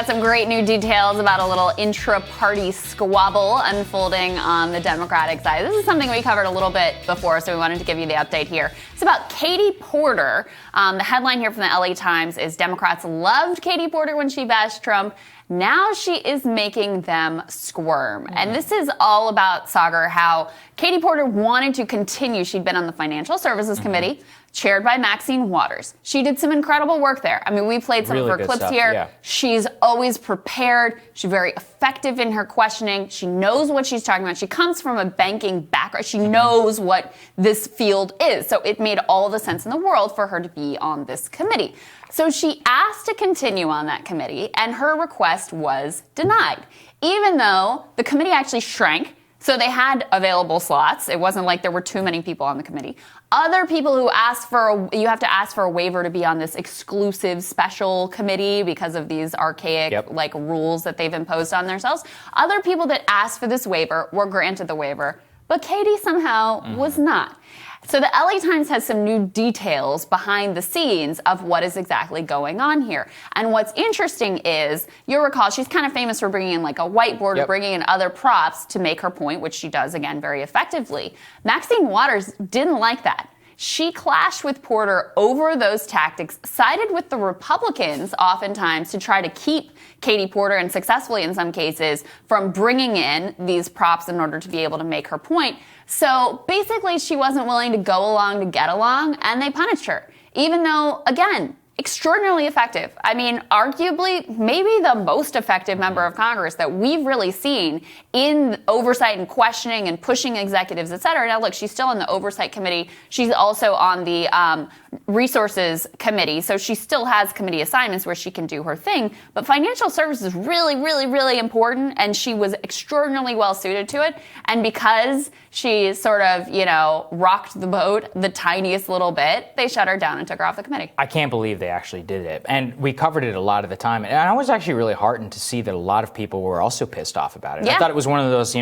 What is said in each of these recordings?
got some great new details about a little intra-party squabble unfolding on the Democratic side. This is something we covered a little bit before, so we wanted to give you the update here. It's about Katie Porter. The headline here from the LA Times is Democrats loved Katie Porter when she bashed Trump. Now she is making them squirm. And this is all about, Sagar, how Katie Porter wanted to continue. She'd been on the Financial Services Committee, chaired by Maxine Waters. She did some incredible work there. I mean, we played some of her clips here. Yeah. She's always prepared. She's very effective in her questioning. She knows what she's talking about. She comes from a banking background. She knows what this field is. So it made all the sense in the world for her to be on this committee. So she asked to continue on that committee, and her request was denied, even though the committee actually shrank. So they had available slots. It wasn't like there were too many people on the committee. Other people who asked for, you have to ask for a waiver to be on this exclusive special committee because of these archaic rules that they've imposed on themselves. Other people that asked for this waiver were granted the waiver, but Katie somehow was not. So the LA Times has some new details behind the scenes of what is exactly going on here. And what's interesting is, you'll recall, she's kind of famous for bringing in like a whiteboard or bringing in other props to make her point, which she does, again, very effectively. Maxine Waters didn't like that. She clashed with Porter over those tactics, sided with the Republicans oftentimes to try to keep Katie Porter, and successfully in some cases, from bringing in these props in order to be able to make her point. So basically, she wasn't willing to go along to get along, and they punished her. Even though, again, extraordinarily effective. I mean, arguably, maybe the most effective member of Congress that we've really seen in oversight and questioning and pushing executives, et cetera. Now, look, she's still on the Oversight Committee. She's also on the Resources Committee. So she still has committee assignments where she can do her thing. But financial services is really, really, really important. And she was extraordinarily well suited to it. And because she sort of, rocked the boat the tiniest little bit, they shut her down and took her off the committee. I can't believe they actually did it. And we covered it a lot of the time. And I was actually really heartened to see that a lot of people were also pissed off about it. Yeah. I thought it was one of those,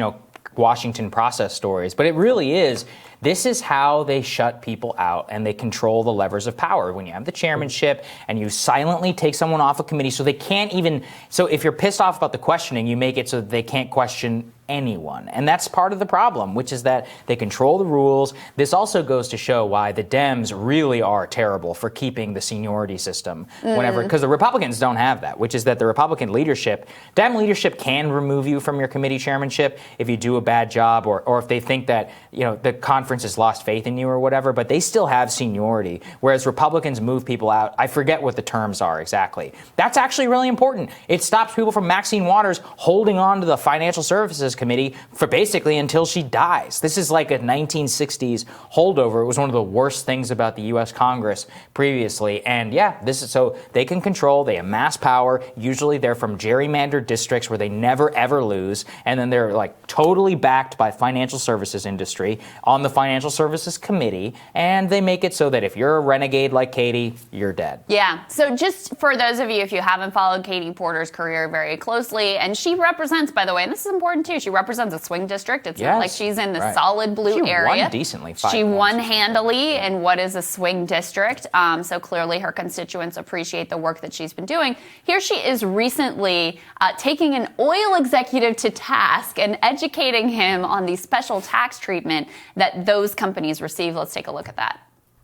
Washington process stories. But it really is. This is how they shut people out and they control the levers of power. When you have the chairmanship and you silently take someone off a committee so they can't even, so if you're pissed off about the questioning, you make it so that they can't question anyone. And that's part of the problem, which is that they control the rules. This also goes to show why the Dems really are terrible for keeping the seniority system whenever, because the Republicans don't have that, which is that the Republican leadership, Dem leadership can remove you from your committee chairmanship if you do a bad job or if they think that, the conference has lost faith in you or whatever, but they still have seniority, whereas Republicans move people out. I forget what the terms are exactly. That's actually really important. It stops people from Maxine Waters holding on to the Financial Services Committee for basically until she dies. This is like a 1960s holdover. It was one of the worst things about the U.S. Congress previously. And this is so they can control, they amass power. Usually they're from gerrymandered districts where they never ever lose. And then they're like totally backed by financial services industry on the Financial Services Committee. And they make it so that if you're a renegade like Katie, you're dead. Yeah. So just for those of you, if you haven't followed Katie Porter's career very closely, and she represents, by the way, and this is important too, she represents a swing district. It's not like she's in the solid blue area. She won decently. She won handily in what is a swing district. So clearly her constituents appreciate the work that she's been doing. Here she is recently taking an oil executive to task and educating him on the special tax treatment that those companies receive. Let's take a look at that.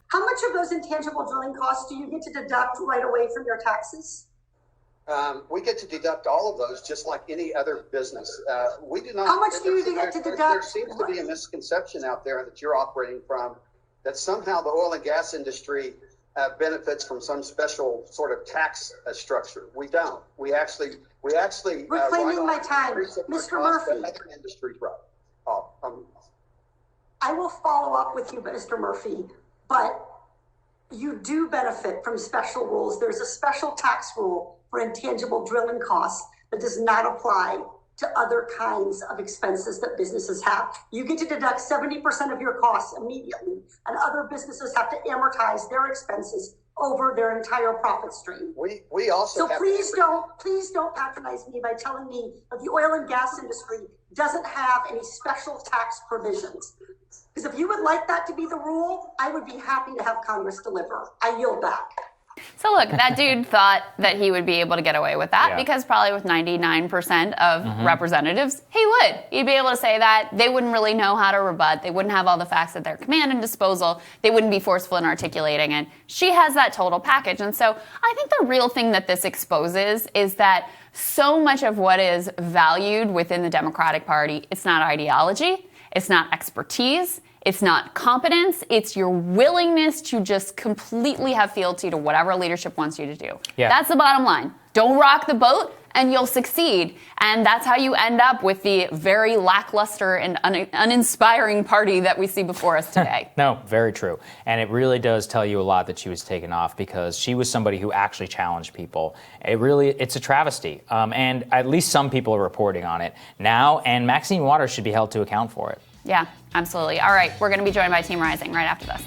How much of those intangible drilling costs do you get to deduct right away from your taxes? We get to deduct all of those just like any other business. We do not. How much do you get to deduct? There seems to be a misconception out there that you're operating from that somehow the oil and gas industry benefits from some special sort of tax structure. We don't. We actually. Reclaiming my time, Mr. Murphy. I will follow up with you, Mr. Murphy, but you do benefit from special rules. There's a special tax rule for intangible drilling costs that does not apply to other kinds of expenses that businesses have. You get to deduct 70% of your costs immediately, and other businesses have to amortize their expenses over their entire profit stream. We also so please don't patronize me by telling me that the oil and gas industry doesn't have any special tax provisions. Because if you would like that to be the rule, I would be happy to have Congress deliver. I yield back. So look, that dude thought that he would be able to get away with that because probably with 99% of representatives, he would. He'd be able to say that. They wouldn't really know how to rebut. They wouldn't have all the facts at their command and disposal. They wouldn't be forceful in articulating it. She has that total package. And so I think the real thing that this exposes is that so much of what is valued within the Democratic Party, it's not ideology, it's not expertise, it's not competence, it's your willingness to just completely have fealty to whatever leadership wants you to do. Yeah. That's the bottom line. Don't rock the boat and you'll succeed. And that's how you end up with the very lackluster and uninspiring party that we see before us today. No, very true. And it really does tell you a lot that she was taken off because she was somebody who actually challenged people. It's a travesty. And at least some people are reporting on it now, and Maxine Waters should be held to account for it. Yeah, absolutely. All right, we're going to be joined by Team Rising right after this.